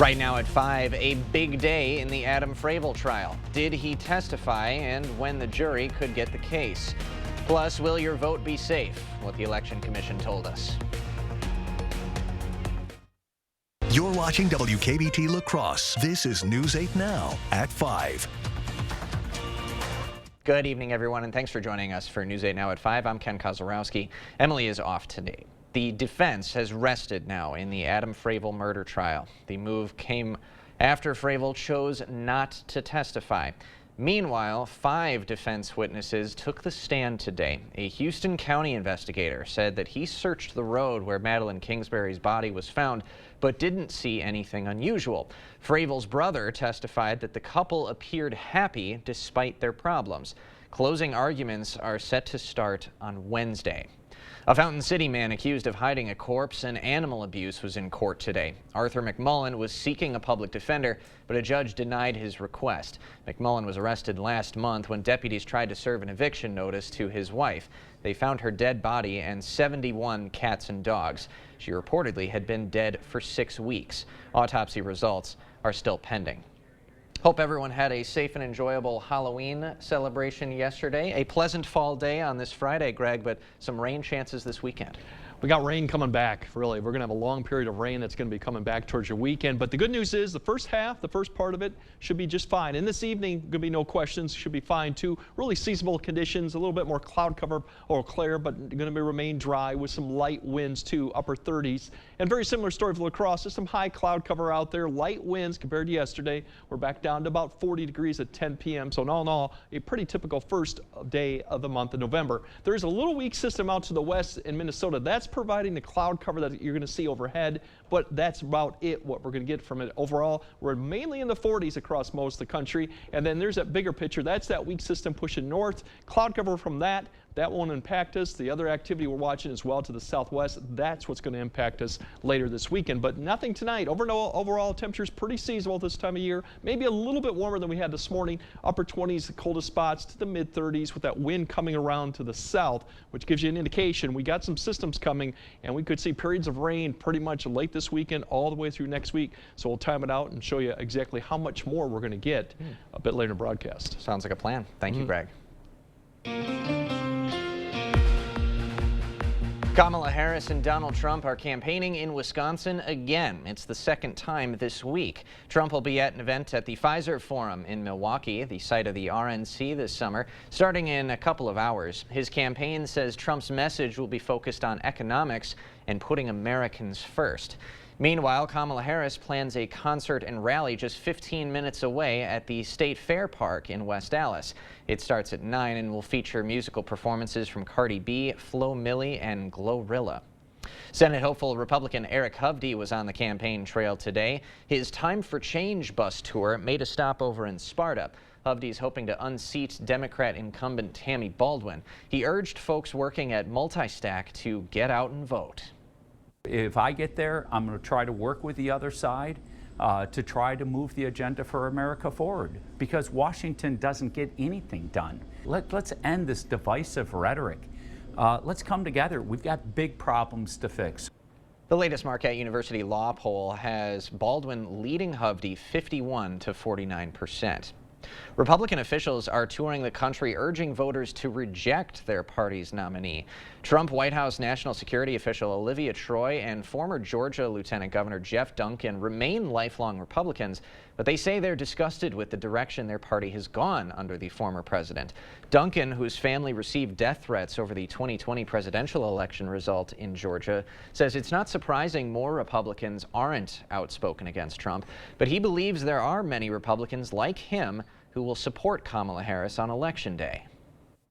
Right now at 5, a big day in the Adam Frayvel trial. Did he testify, and when the jury could get the case? Plus, will your vote be safe? What the Election Commission told us. You're watching WKBT La Crosse. This is News 8 Now at 5. Good evening, everyone, and thanks for joining us for News 8 Now at 5. I'm Ken Kozlowski. Emily is off today. The defense has rested now in the Adam Frayvel murder trial. The move came after Frayvel chose not to testify. Meanwhile, 5 defense witnesses took the stand today. A Houston County investigator said that he searched the road where Madeleine Kingsbury's body was found, but didn't see anything unusual. Frayvel's brother testified that the couple appeared happy despite their problems. Closing arguments are set to start on Wednesday. A Fountain City man accused of hiding a corpse and animal abuse was in court today. Arthur McMullen was seeking a public defender, but a judge denied his request. McMullen was arrested last month when deputies tried to serve an eviction notice to his wife. They found her dead body and 71 cats and dogs. She reportedly had been dead for 6 weeks. Autopsy results are still pending. Hope everyone had a safe and enjoyable Halloween celebration yesterday. A pleasant fall day on this Friday, Greg, but some rain chances this weekend. We got rain coming back, really. We're going to have a long period of rain that's going to be coming back towards your weekend. But the good news is the first part of it should be just fine. And this evening, going to be no questions, should be fine too. Really seasonable conditions, a little bit more cloud cover or clear, but going to remain dry with some light winds too, upper 30s. And very similar story for La Crosse. There's some high cloud cover out there, light winds compared to yesterday. We're back down to about 40 degrees at 10 p.m. So all in all, a pretty typical first day of the month of November. There's a little weak system out to the west in Minnesota. That's providing the cloud cover that you're going to see overhead, but that's about it, what we're going to get from it. Overall, we're mainly in the 40s across most of the country, and then there's that bigger picture. That's that weak system pushing north. Cloud cover from that won't impact us. The other activity we're watching as well to the southwest, that's what's going to impact us later this weekend, but nothing tonight. Overall temperatures pretty seasonal this time of year, maybe a little bit warmer than we had this morning. Upper 20s, the coldest spots, to the mid 30s with that wind coming around to the south, which gives you an indication we got some systems coming, and we could see periods of rain pretty much late this weekend all the way through next week. So we'll time it out and show you exactly how much more we're going to get a bit later in the broadcast. Sounds like a plan. Thank you, Greg. Kamala Harris and Donald Trump are campaigning in Wisconsin again. It's the second time this week. Trump will be at an event at the Pfizer Forum in Milwaukee, the site of the RNC this summer, starting in a couple of hours. His campaign says Trump's message will be focused on economics and putting Americans first. Meanwhile, Kamala Harris plans a concert and rally just 15 minutes away at the State Fair Park in West Dallas. It starts at 9 and will feature musical performances from Cardi B, Flo Milli, and Glorilla. Senate hopeful Republican Eric Hovde was on the campaign trail today. His Time for Change bus tour made a stop over in Sparta. Hovde's hoping to unseat Democrat incumbent Tammy Baldwin. He urged folks working at Multistack to get out and vote. If I get there, I'm going to try to work with the other side to try to move the agenda for America forward, because Washington doesn't get anything done. Let's end this divisive rhetoric. Let's come together. We've got big problems to fix. The latest Marquette University law poll has Baldwin leading Hovde 51 to 49%. Republican officials are touring the country urging voters to reject their party's nominee. Trump White House national security official Olivia Troy and former Georgia Lieutenant Governor Jeff Duncan remain lifelong Republicans, but they say they're disgusted with the direction their party has gone under the former president. Duncan, whose family received death threats over the 2020 presidential election result in Georgia, says it's not surprising more Republicans aren't outspoken against Trump, but he believes there are many Republicans like him who will support Kamala Harris on Election Day.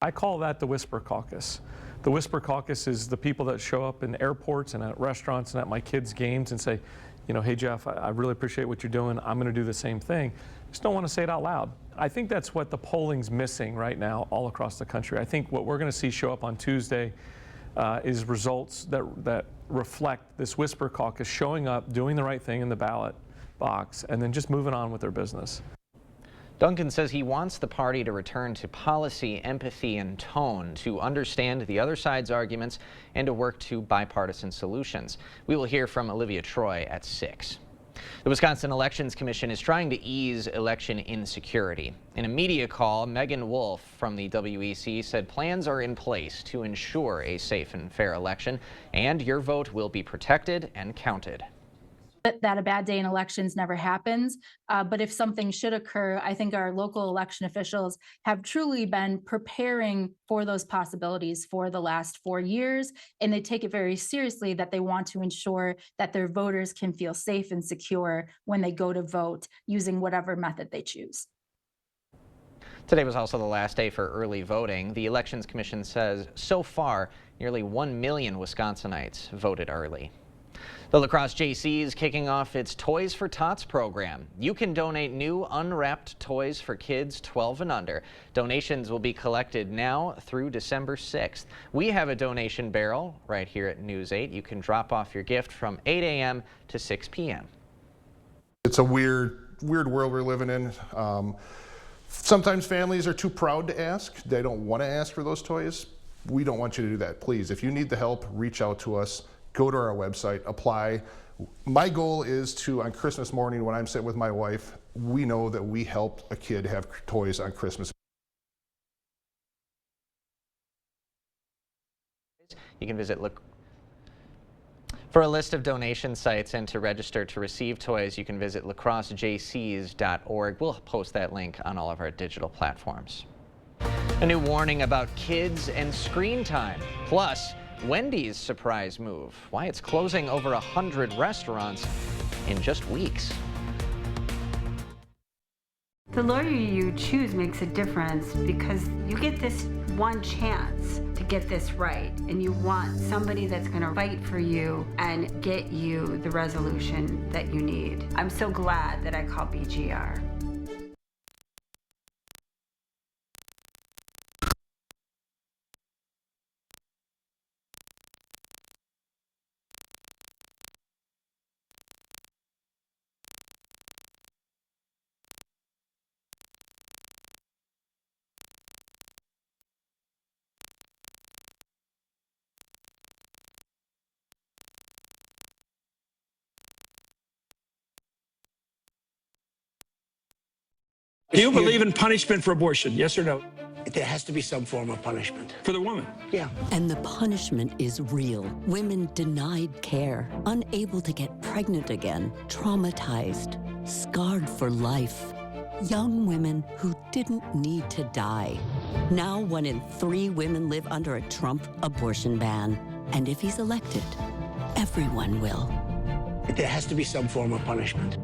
I call that the Whisper Caucus. The Whisper Caucus is the people that show up in airports and at restaurants and at my kids' games and say, you know, hey Jeff, I really appreciate what you're doing. I'm going to do the same thing. Just don't want to say it out loud. I think that's what the polling's missing right now all across the country. I think what we're going to see show up on Tuesday is results that reflect this Whisper Caucus showing up, doing the right thing in the ballot box, and then just moving on with their business. Duncan says he wants the party to return to policy, empathy, and tone, to understand the other side's arguments and to work to bipartisan solutions. We will hear from Olivia Troy at 6. The Wisconsin Elections Commission is trying to ease election insecurity. In a media call, Megan Wolf from the WEC said plans are in place to ensure a safe and fair election, and your vote will be protected and counted. That a bad day in elections never happens. But if something should occur, I think our local election officials have truly been preparing for those possibilities for the last 4 years. And they take it very seriously that they want to ensure that their voters can feel safe and secure when they go to vote using whatever method they choose. Today was also the last day for early voting. The Elections Commission says so far, nearly 1 million Wisconsinites voted early. The La Crosse JC is kicking off its Toys for Tots program. You can donate new unwrapped toys for kids 12 and under. Donations will be collected now through December 6th. We have a donation barrel right here at News 8. You can drop off your gift from 8 a.m. to 6 p.m. It's a weird world we're living in. Sometimes families are too proud to ask. They don't want to ask for those toys. We don't want you to do that. Please, if you need the help, reach out to us. Go to our website, apply. My goal is to, on Christmas morning when I'm sitting with my wife, we know that we helped a kid have toys on Christmas. You can visit for a list of donation sites and to register to receive toys, you can visit lacrossejcs.org. We'll post that link on all of our digital platforms. A new warning about kids and screen time. Plus, Wendy's surprise move. Why it's closing over 100 restaurants in just weeks. The lawyer you choose makes a difference because you get this one chance to get this right, and you want somebody that's going to fight for you and get you the resolution that you need. I'm so glad that I called BGR. Do you believe in punishment for abortion? Yes or no? There has to be some form of punishment. For the woman? Yeah. And the punishment is real. Women denied care, unable to get pregnant again, traumatized, scarred for life. Young women who didn't need to die. Now 1 in 3 women live under a Trump abortion ban. And if he's elected, everyone will. There has to be some form of punishment.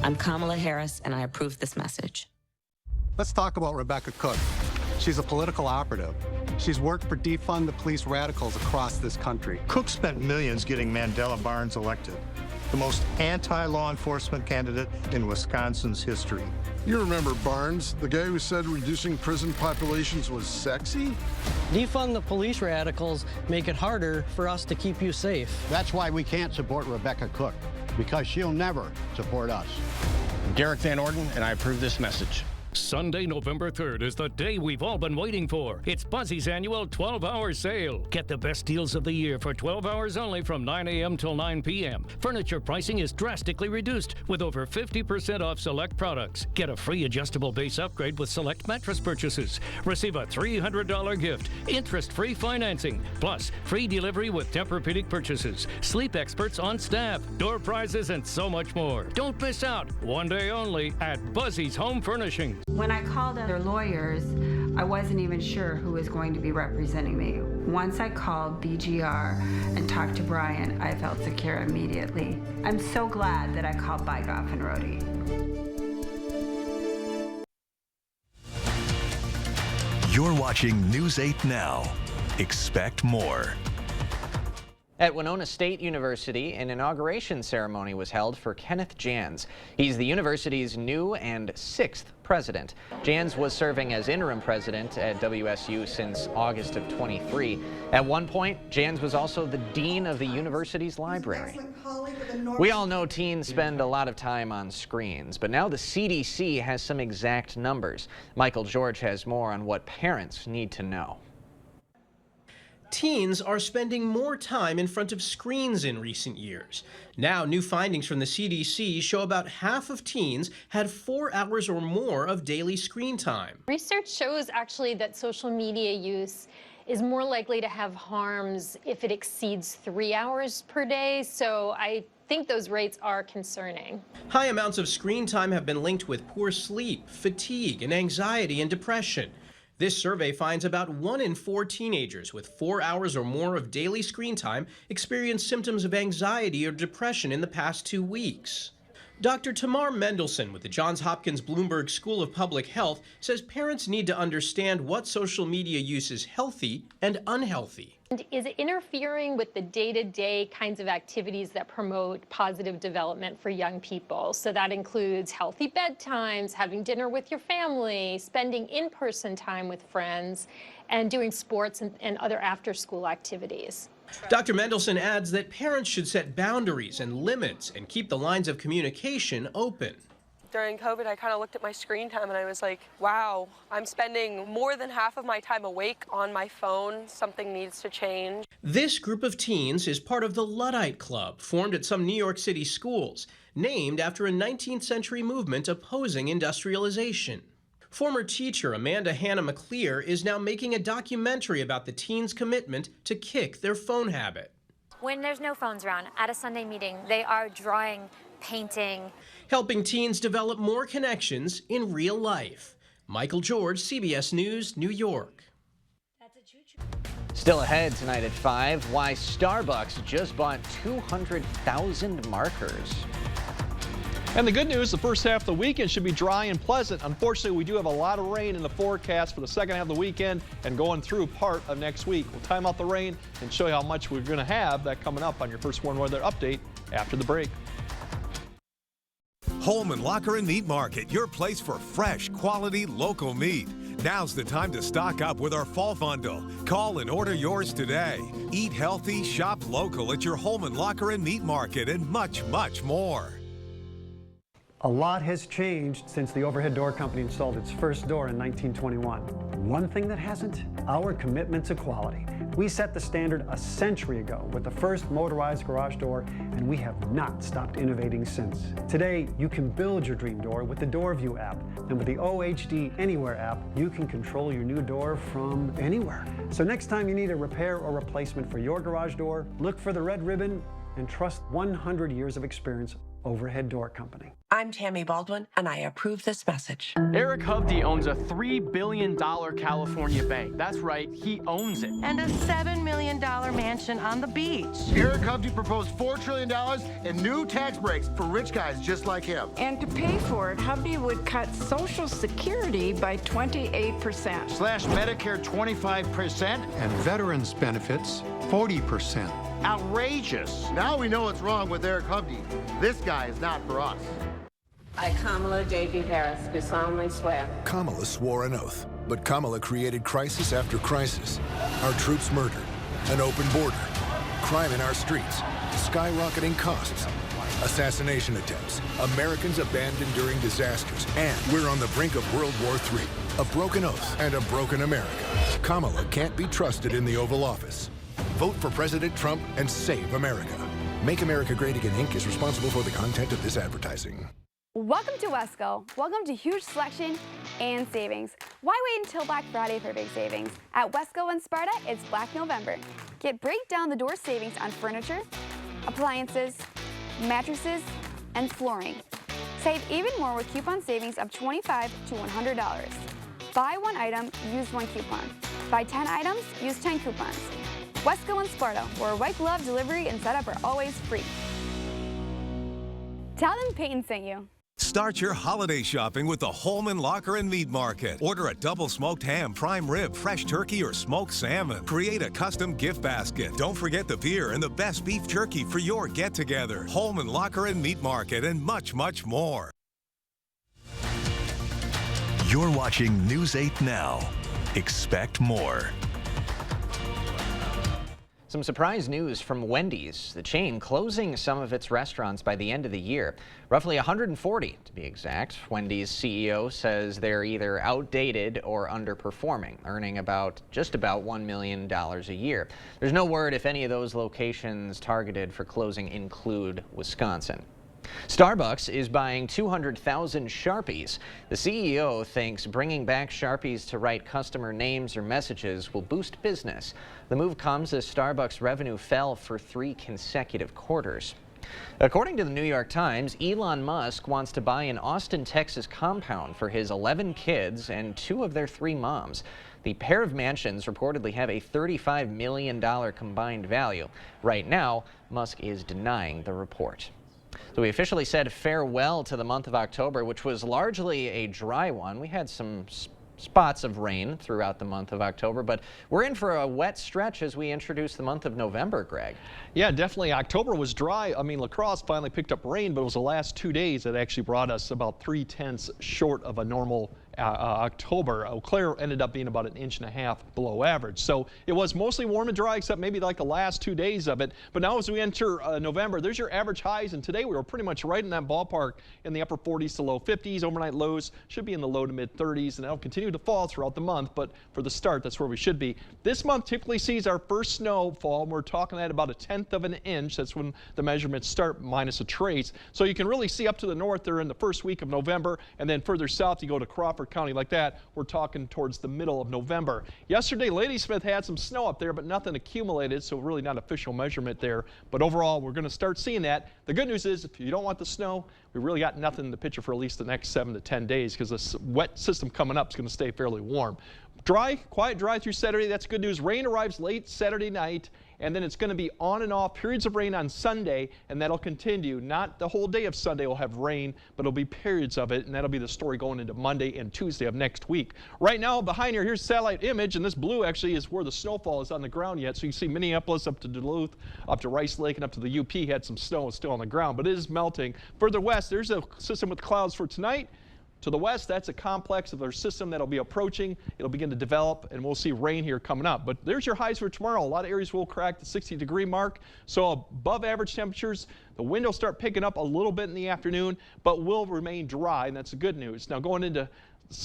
I'm Kamala Harris, and I approve this message. Let's talk about Rebecca Cook. She's a political operative. She's worked for defund the police radicals across this country. Cook spent millions getting Mandela Barnes elected, the most anti-law enforcement candidate in Wisconsin's history. You remember Barnes, the guy who said reducing prison populations was sexy? Defund the police radicals make it harder for us to keep you safe. That's why we can't support Rebecca Cook, because she'll never support us. I'm Derek Van Orden, and I approve this message. Sunday, November 3rd is the day we've all been waiting for. It's Buzzy's annual 12-hour sale. Get the best deals of the year for 12 hours only from 9 a.m. till 9 p.m. Furniture pricing is drastically reduced with over 50% off select products. Get a free adjustable base upgrade with select mattress purchases. Receive a $300 gift, interest-free financing, plus free delivery with Tempur-Pedic purchases, sleep experts on staff, door prizes, and so much more. Don't miss out. One day only at Buzzy's Home Furnishings. When I called other lawyers, I wasn't even sure who was going to be representing me. Once I called BGR and talked to Brian, I felt secure immediately. I'm so glad that I called Bygoff and Rohde. You're watching News 8 Now. Expect more. At Winona State University, an inauguration ceremony was held for Kenneth Jans. He's the university's new and 6th president. Jans was serving as interim president at WSU since August of 23. At one point, Jans was also the dean of the university's library. We all know teens spend a lot of time on screens, but now the CDC has some exact numbers. Michael George has more on what parents need to know. Teens are spending more time in front of screens in recent years. Now, new findings from the CDC show about half of teens had 4 hours or more of daily screen time. Research shows actually that social media use is more likely to have harms if it exceeds 3 hours per day, so I think those rates are concerning. High amounts of screen time have been linked with poor sleep, fatigue, and anxiety and depression. This survey finds about 1 in 4 teenagers with 4 hours or more of daily screen time experienced symptoms of anxiety or depression in the past 2 weeks. Dr. Tamar Mendelson with the Johns Hopkins Bloomberg School of Public Health says parents need to understand what social media use is healthy and unhealthy. And is it interfering with the day-to-day kinds of activities that promote positive development for young people? So that includes healthy bedtimes, having dinner with your family, spending in-person time with friends, and doing sports and other after-school activities. Dr. Mendelson adds that parents should set boundaries and limits and keep the lines of communication open. During COVID, I kind of looked at my screen time and I was like, wow, I'm spending more than half of my time awake on my phone. Something needs to change. This group of teens is part of the Luddite Club, formed at some New York City schools, named after a 19th century movement opposing industrialization. Former teacher Amanda Hannah McClear is now making a documentary about the teens' commitment to kick their phone habit. When there's no phones around at a Sunday meeting, they are drawing, painting. Helping teens develop more connections in real life. Michael George, CBS News, New York. Still ahead tonight at 5, why Starbucks just bought 200,000 markers. And the good news, the first half of the weekend should be dry and pleasant. Unfortunately, we do have a lot of rain in the forecast for the second half of the weekend and going through part of next week. We'll time out the rain and show you how much we're going to have that coming up on your First Warn Weather Update after the break. Holman Locker and Meat Market, your place for fresh, quality, local meat. Now's the time to stock up with our fall bundle. Call and order yours today. Eat healthy, shop local at your Holman Locker and Meat Market, and much, much more. A lot has changed since the Overhead Door Company installed its first door in 1921. One thing that hasn't? Our commitment to quality. We set the standard a century ago with the first motorized garage door, and we have not stopped innovating since. Today, you can build your dream door with the DoorView app, and with the OHD Anywhere app, you can control your new door from anywhere. So next time you need a repair or replacement for your garage door, look for the red ribbon and trust 100 years of experience Overhead Door Company. I'm Tammy Baldwin, and I approve this message. Eric Hovde owns a $3 billion California bank. That's right, he owns it. And a $7 million mansion on the beach. Eric Hovde proposed $4 trillion in new tax breaks for rich guys just like him. And to pay for it, Hovde would cut Social Security by 28%. Slash Medicare 25%. And veterans benefits 40%. Outrageous. Now we know what's wrong with Eric Hovde. This guy is not for us. I, Kamala J.B. Harris, do solemnly swear. Kamala swore an oath, but Kamala created crisis after crisis. Our troops murdered, an open border, crime in our streets, skyrocketing costs, assassination attempts, Americans abandoned during disasters, and we're on the brink of World War III. A broken oath and a broken America. Kamala can't be trusted in the Oval Office. Vote for President Trump and save America. Make America Great Again, Inc. is responsible for the content of this advertising. Welcome to Wesco. Welcome to huge selection and savings. Why wait until Black Friday for big savings? At Wesco and Sparta, it's Black November. Get break down the door savings on furniture, appliances, mattresses, and flooring. Save even more with coupon savings of $25 to $100. Buy one item, use one coupon. Buy 10 items, use 10 coupons. Wesco and Sparta, where white glove delivery and setup are always free. Tell them Peyton sent you. Start your holiday shopping with the Holman Locker and Meat Market. Order a double smoked ham, prime rib, fresh turkey, or smoked salmon. Create a custom gift basket. Don't forget the beer and the best beef jerky for your get-together. Holman Locker and Meat Market, and much, much more. You're watching News 8 Now. Expect more. Some surprise news from Wendy's, the chain closing some of its restaurants by the end of the year. Roughly 140 to be exact. Wendy's CEO says they're either outdated or underperforming, earning just about $1 million a year. There's no word if any of those locations targeted for closing include Wisconsin. Starbucks is buying 200,000 Sharpies. The CEO thinks bringing back Sharpies to write customer names or messages will boost business. The move comes as Starbucks revenue fell for 3 consecutive quarters. According to the New York Times, Elon Musk wants to buy an Austin, Texas compound for his 11 kids and 2 of their 3 moms. The pair of mansions reportedly have a $35 million combined value. Right now, Musk is denying the report. So we officially said farewell to the month of October, which was largely a dry one. We had some spots of rain throughout the month of October, but we're in for a wet stretch as we introduce the month of November, Greg. Yeah, definitely. October was dry. I mean, La Crosse finally picked up rain, but it was the last 2 days that actually brought us about 3/10 short of a normal October. Eau Claire ended up being about 1.5 inches below average. So it was mostly warm and dry, except maybe like the last 2 days of it. But now as we enter November, there's your average highs. And today we were pretty much right in that ballpark in the upper 40s to low 50s. Overnight lows should be in the low to mid 30s. And that'll continue to fall throughout the month. But for the start, that's where we should be. This month typically sees our first snowfall. We're talking at about 1/10 of an inch. That's when the measurements start, minus a trace. So you can really see up to the north there in the first week of November. And then further south, you go to Crawford County like that, we're talking towards the middle of November. Yesterday, Ladysmith had some snow up there, but nothing accumulated, so really not official measurement there. But overall, we're going to start seeing that. The good news is, if you don't want the snow, we really got nothing in the picture for at least the next 7 to 10 days because this wet system coming up is going to stay fairly warm. Dry, quiet dry through Saturday. That's good news. Rain arrives late Saturday night, and then it's going to be on and off periods of rain on Sunday, and that'll continue. Not the whole day of Sunday will have rain, but it'll be periods of it, and that'll be the story going into Monday and Tuesday of next week. Right now, behind here, here's a satellite image, and this blue actually is where the snowfall is on the ground yet. So you can see Minneapolis up to Duluth, up to Rice Lake, and up to the UP had some snow still on the ground, but it is melting. Further west, there's a system with clouds for tonight. To the west, that's a complex of our system that'll be approaching. It'll begin to develop, and we'll see rain here coming up. But there's your highs for tomorrow. A lot of areas will crack the 60-degree mark. So above average temperatures. The wind will start picking up a little bit in the afternoon, but will remain dry, and that's the good news. Now going into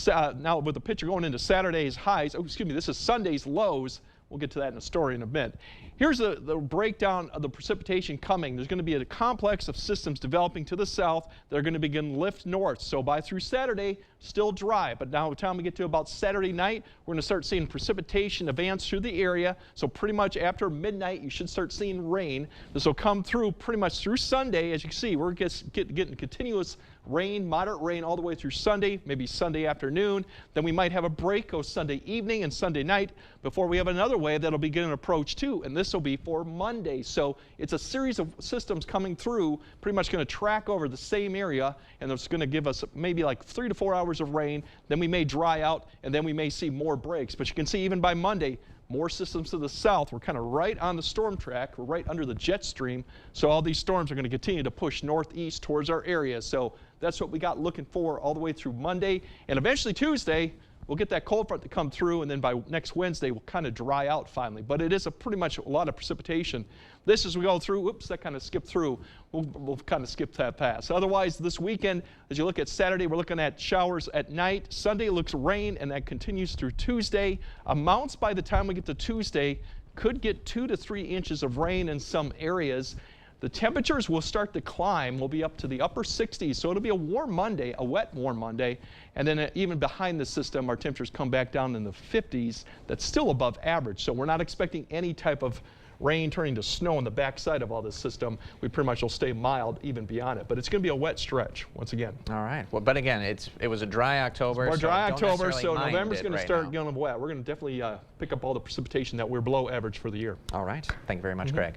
now with the picture going into Saturday's highs. Oh, excuse me. This is Sunday's lows. We'll get to that in a story in a bit. Here's the breakdown of the precipitation coming. There's going to be a complex of systems developing to the south that are going to begin lift north. So by through Saturday, still dry. But now by the time we get to about Saturday night, we're going to start seeing precipitation advance through the area. So pretty much after midnight, you should start seeing rain. This will come through pretty much through Sunday. As you can see, we're getting continuous rain, moderate rain all the way through Sunday, maybe Sunday afternoon. Then we might have a break of Sunday evening and Sunday night before we have another wave that'll begin an approach too. And this will be for Monday. So it's a series of systems coming through, pretty much going to track over the same area, and it's going to give us maybe like 3 to 4 hours of rain. Then we may dry out, and then we may see more breaks. But you can see even by Monday, more systems to the south. We're kind of right on the storm track. We're right under the jet stream. So all these storms are going to continue to push northeast towards our area. So that's what we got looking for all the way through Monday. And eventually Tuesday, we'll get that cold front to come through, and then by next Wednesday, we'll kind of dry out finally. But it is pretty much a lot of precipitation. This as we go through, oops, that kind of skipped through. We'll kind of skip that pass. Otherwise, this weekend, as you look at Saturday, we're looking at showers at night. Sunday looks rain, and that continues through Tuesday. Amounts by the time we get to Tuesday could get 2 to 3 inches of rain in some areas. The temperatures will start to climb. We'll be up to the upper 60s, so it'll be a warm Monday, a wet, warm Monday. And then even behind the system, our temperatures come back down in the 50s. That's still above average, so we're not expecting any type of rain turning to snow on the backside of all this system. We pretty much will stay mild even beyond it, but it's going to be a wet stretch once again. All right. Well, but again, it was a dry October. Or dry October, so November's going to start getting wet. We're going to definitely pick up all the precipitation that we're below average for the year. All right. Thank you very much, Greg.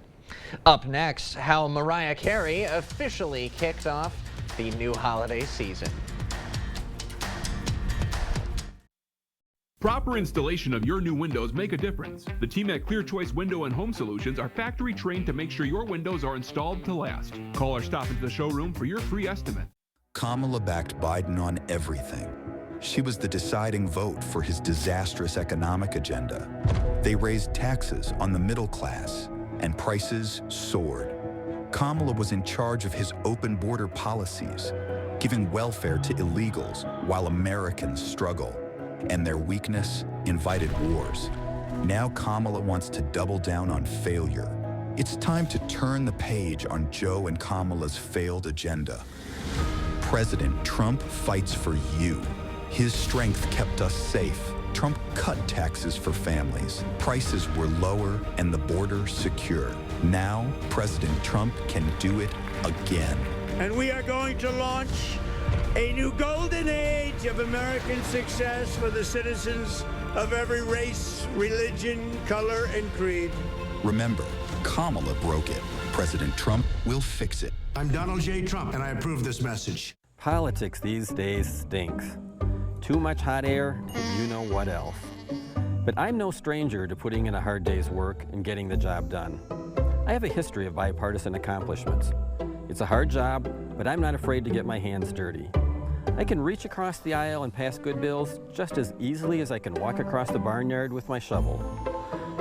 Up next, how Mariah Carey officially kicked off the new holiday season. Proper installation of your new windows make a difference. The team at Clear Choice Window and Home Solutions are factory trained to make sure your windows are installed to last. Call or stop into the showroom for your free estimate. Kamala backed Biden on everything. She was the deciding vote for his disastrous economic agenda. They raised taxes on the middle class and prices soared. Kamala was in charge of his open border policies, giving welfare to illegals while Americans struggle, and their weakness invited wars. Now Kamala wants to double down on failure. It's time to turn the page on Joe and Kamala's failed agenda. President Trump fights for you. His strength kept us safe. Trump cut taxes for families. Prices were lower and the border secure. Now, President Trump can do it again. And we are going to launch a new golden age of American success for the citizens of every race, religion, color, and creed. Remember, Kamala broke it. President Trump will fix it. I'm Donald J. Trump, and I approve this message. Politics these days stinks. Too much hot air, and you know what else. But I'm no stranger to putting in a hard day's work and getting the job done. I have a history of bipartisan accomplishments. It's a hard job, but I'm not afraid to get my hands dirty. I can reach across the aisle and pass good bills just as easily as I can walk across the barnyard with my shovel.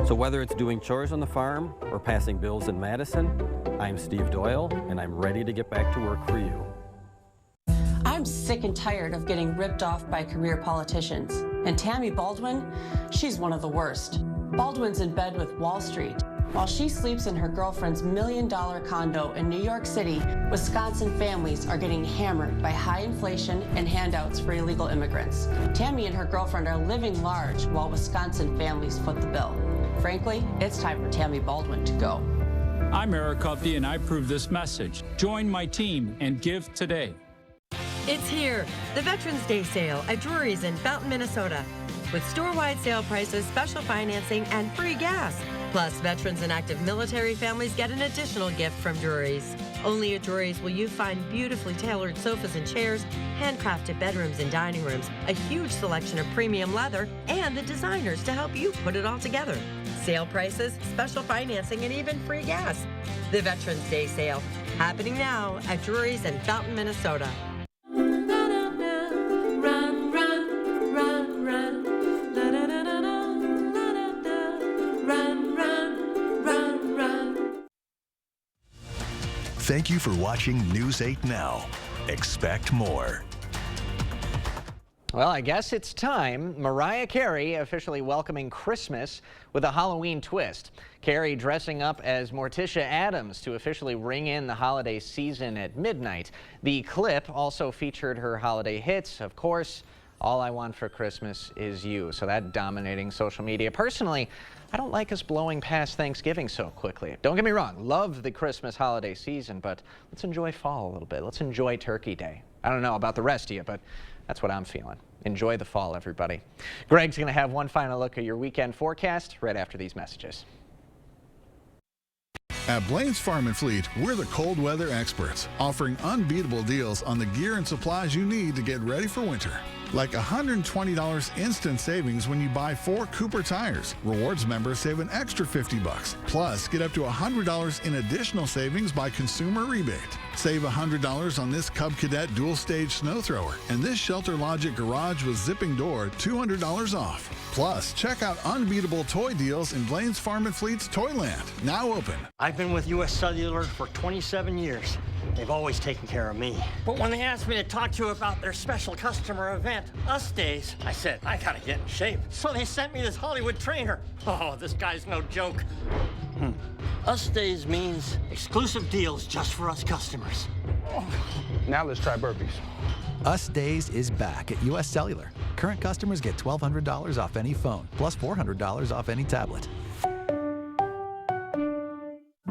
So whether it's doing chores on the farm or passing bills in Madison, I'm Steve Doyle, and I'm ready to get back to work for you. I'm sick and tired of getting ripped off by career politicians. And Tammy Baldwin, she's one of the worst. Baldwin's in bed with Wall Street. While she sleeps in her girlfriend's $1 million condo in New York City, Wisconsin families are getting hammered by high inflation and handouts for illegal immigrants. Tammy and her girlfriend are living large while Wisconsin families foot the bill. Frankly, it's time for Tammy Baldwin to go. I'm Eric Kupke, and I approve this message. Join my team and give today. It's here, the Veterans Day sale at Drury's in Fountain, Minnesota. With store-wide sale prices, special financing, and free gas. Plus, veterans and active military families get an additional gift from Drury's. Only at Drury's will you find beautifully tailored sofas and chairs, handcrafted bedrooms and dining rooms, a huge selection of premium leather, and the designers to help you put it all together. Sale prices, special financing, and even free gas. The Veterans Day sale, happening now at Drury's in Fountain, Minnesota. Thank you for watching News 8 Now. Expect more. Well, I guess it's time. Mariah Carey officially welcoming Christmas with a Halloween twist. Carey dressing up as Morticia Addams to officially ring in the holiday season at midnight. The clip also featured her holiday hits, of course, All I Want for Christmas Is You. So that dominating social media. Personally, I don't like us blowing past Thanksgiving so quickly. Don't get me wrong, love the Christmas holiday season, but let's enjoy fall a little bit. Let's enjoy Turkey Day. I don't know about the rest of you, but that's what I'm feeling. Enjoy the fall, everybody. Greg's going to have one final look at your weekend forecast right after these messages. At Blaine's Farm and Fleet, we're the cold weather experts, offering unbeatable deals on the gear and supplies you need to get ready for winter. Like $120 instant savings when you buy 4 Cooper tires. Rewards members save an extra $50. Plus, get up to $100 in additional savings by consumer rebate. Save $100 on this Cub Cadet dual-stage snow thrower and this Shelter Logic garage with zipping door, $200 off. Plus, check out unbeatable toy deals in Blaine's Farm and Fleet's Toyland, now open. I've been with U.S. Cellular for 27 years. They've always taken care of me. But when they asked me to talk to you about their special customer event, Us Days, I said, I gotta get in shape. So they sent me this Hollywood trainer. Oh, this guy's no joke. Us Days means exclusive deals just for us customers. Now let's try burpees. Us Days is back at U.S. Cellular. Current customers get $1,200 off any phone, plus $400 off any tablet.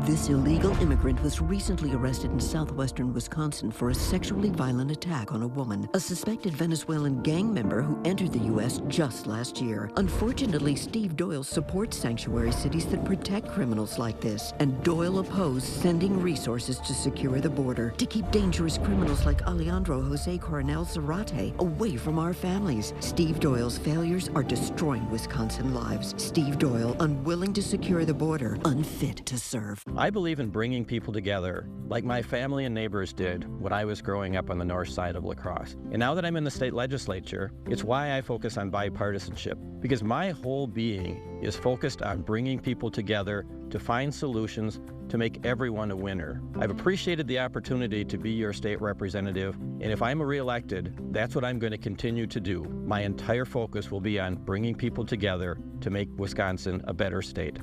This illegal immigrant was recently arrested in southwestern Wisconsin for a sexually violent attack on a woman, a suspected Venezuelan gang member who entered the U.S. just last year. Unfortunately, Steve Doyle supports sanctuary cities that protect criminals like this, and Doyle opposed sending resources to secure the border to keep dangerous criminals like Alejandro Jose Coronel Zarate away from our families. Steve Doyle's failures are destroying Wisconsin lives. Steve Doyle, unwilling to secure the border, unfit to serve. I believe in bringing people together, like my family and neighbors did when I was growing up on the north side of La Crosse. And now that I'm in the state legislature, it's why I focus on bipartisanship, because my whole being is focused on bringing people together to find solutions to make everyone a winner. I've appreciated the opportunity to be your state representative, and if I'm reelected, that's what I'm going to continue to do. My entire focus will be on bringing people together to make Wisconsin a better state.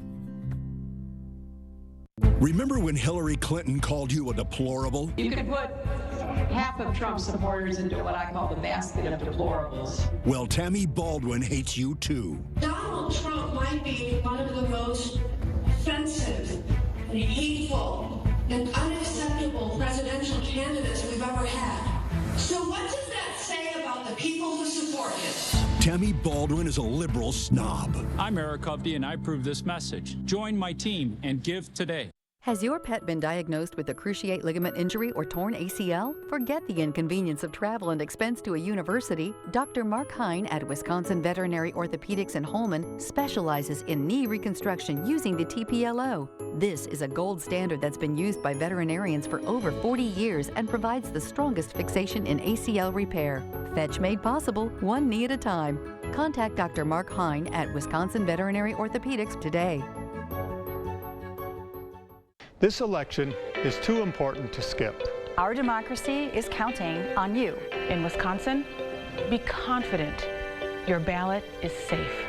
Remember when Hillary Clinton called you a deplorable? You could put half of Trump supporters into what I call the basket of deplorables. Well, Tammy Baldwin hates you too. Donald Trump might be one of the most offensive and hateful and unacceptable presidential candidates we've ever had. So what does that say about the people who support him? Tammy Baldwin is a liberal snob. I'm Eric Hovde, and I approve this message. Join my team and give today. Has your pet been diagnosed with a cruciate ligament injury or torn ACL? Forget the inconvenience of travel and expense to a university. Dr. Mark Hine at Wisconsin Veterinary Orthopedics in Holmen specializes in knee reconstruction using the TPLO. This is a gold standard that's been used by veterinarians for over 40 years and provides the strongest fixation in ACL repair. Fetch made possible, one knee at a time. Contact Dr. Mark Hine at Wisconsin Veterinary Orthopedics today. This election is too important to skip. Our democracy is counting on you. In Wisconsin, be confident your ballot is safe.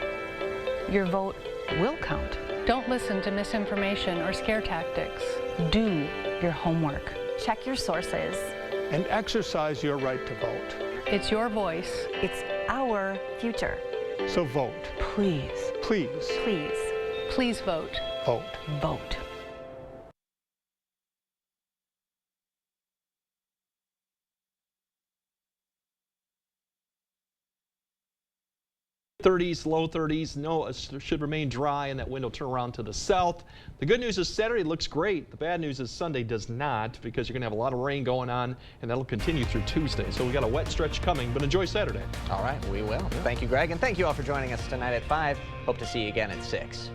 Your vote will count. Don't listen to misinformation or scare tactics. Do your homework. Check your sources. And exercise your right to vote. It's your voice. It's our future. So vote. Please. Please. Please. Please vote. Vote. Vote. Low 30s, no, should remain dry, and that wind will turn around to the south. The good news is Saturday looks great. The bad news is Sunday does not, because you're going to have a lot of rain going on, and that'll continue through Tuesday. So we got a wet stretch coming, but enjoy Saturday. All right, we will. Thank you, Greg, and thank you all for joining us tonight at 5. Hope to see you again at 6.